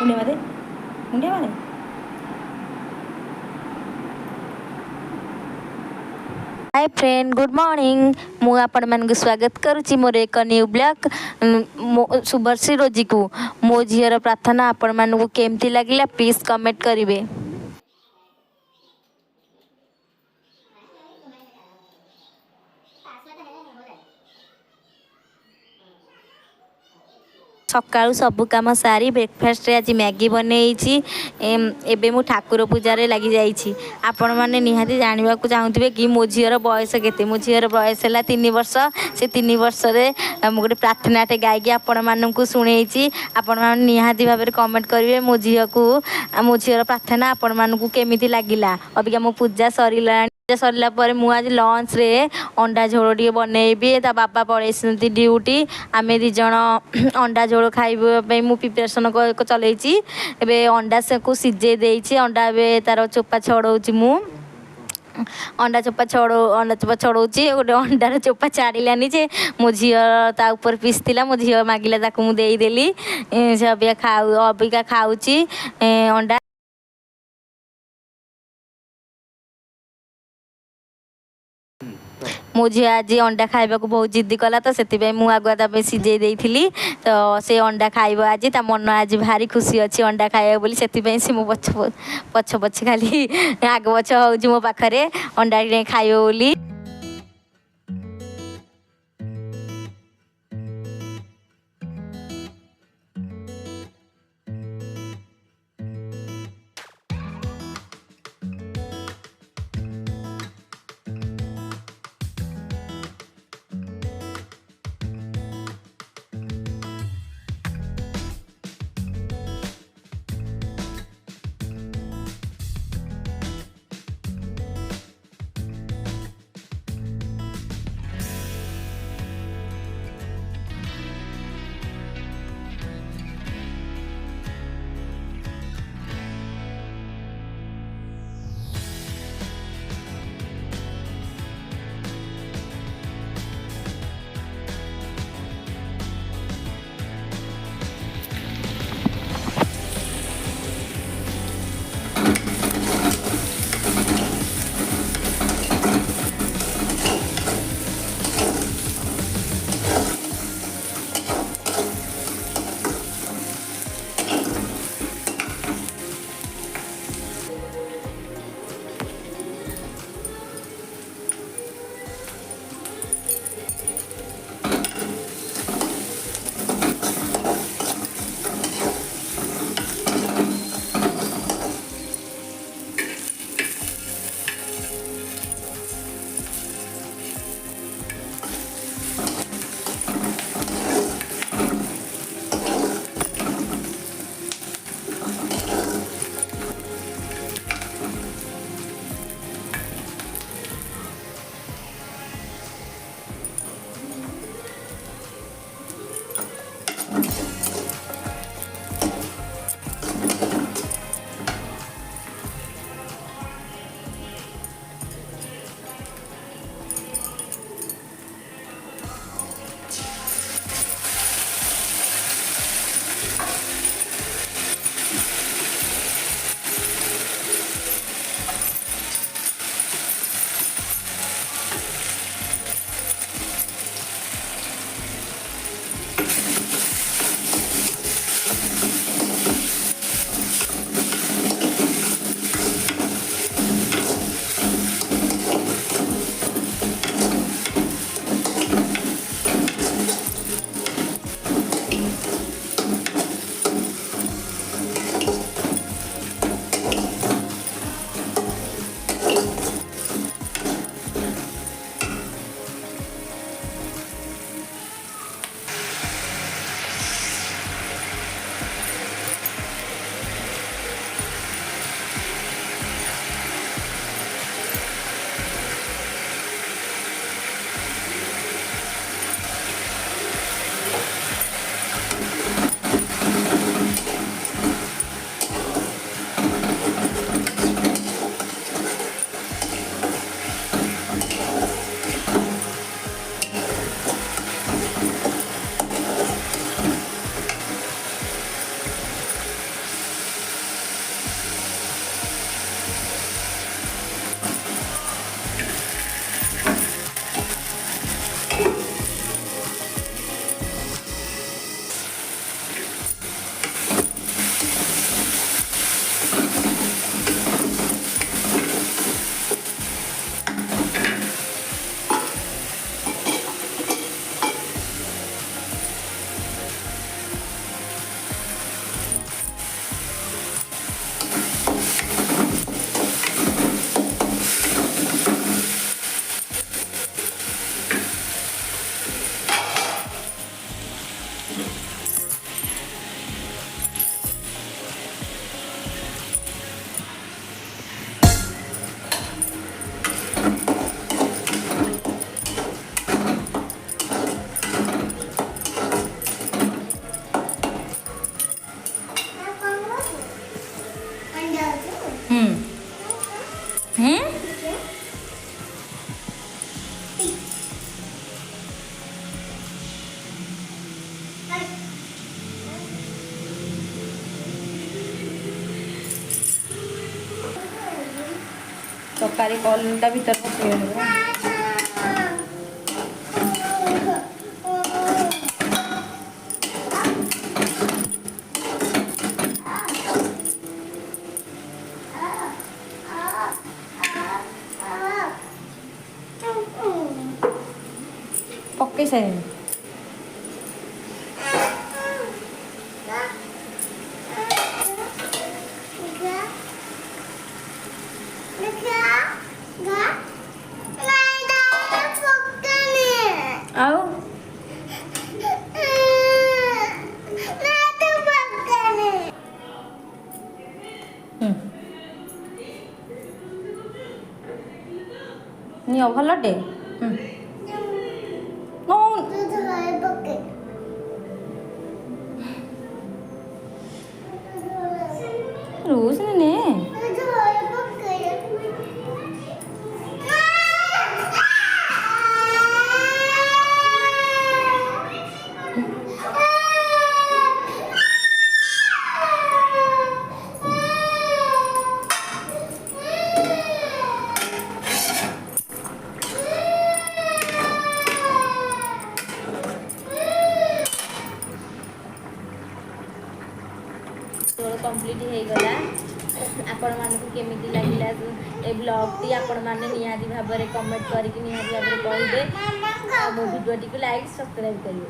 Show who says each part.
Speaker 1: मुंडिया मारे मुंडिया मारे hi friend good morning मु आपण मानक स्वागत करुच्ची मोर एक न्यू ब्लॉग शुभश्री रोजी को मो झीर प्रार्थना आपण मानक केमती लगिला प्लीज कमेंट करेंगे। सकाळू सबु काम सारी ब्रेकफास्ट रे आज मैगी बनई एबे मु ठाकुर पूजा रे लगी जाइछि। आपण माने निहाती जानिबा को चाहुथिबे कि मो झीर बयस केते। मो झीर बयस है 3 वर्ष। से 3 वर्ष रे मु गोटे प्रार्थनाटे गायकी आपण मानकु सुनेइछि। आपण मान निहाती भाबे कमेंट करिवे मो झील को मो झीर प्रार्थना आपण मानकु केमिति लागिला। अबिका मो पूजा सरिला सरला पर मु आज लंच रे अंडा झोल टी बनैबी। ता बाबा पळेसंती ड्यूटी आमे दी जण अंडा झोल खाइबा मु प्रिपरेशन चलैछि। एबे अंडा से को सिजे देइछि। अंडा बे तार चोपा छड़ौछि मु अंडा चोपा छड़ौछि। गोटे अंडार चोपा छाड़िलानी जे मो झील ता ऊपर पिसथिला। मो झील मागिला ताकू मु देई देली। से अबिका खाउछि अंडा। मो झी आज अंडा खाइबा को बहुत जिद्दी कला तो से मु आगुआ तापे सिझे देइथिली। तो से अंडा खाइबो आज ता मन आज भारी खुशी अच्छी अंडा खाइबा बोली। से मो पछ पछ खाली आग पछ होउछि मो पाखरे अंडा खाइबो बोली। ତରକାରୀ କଲଟା ଭିତରେ ପକେଇଗଲି ପୁରା। ପକେଇ ସାରିଲିଣି। ଆଉ ନିଅ ଭଲଟେ। ରୋଜ ନେ କମ୍ପ୍ଲିଟ୍ ହେଇଗଲା। ଆପଣମାନଙ୍କୁ କେମିତି ଲାଗିଲା ଏ ବ୍ଲଗ୍ଟି ଆପଣମାନେ ନିହାତି ଭାବରେ କମେଣ୍ଟ କରିକି ନିହାତି ଭାବରେ କହିବେ। ଆଉ ମୋ ଭିଡ଼ିଓଟିକୁ ଲାଇକ୍ ସବସ୍କ୍ରାଇବ୍ କରିବେ।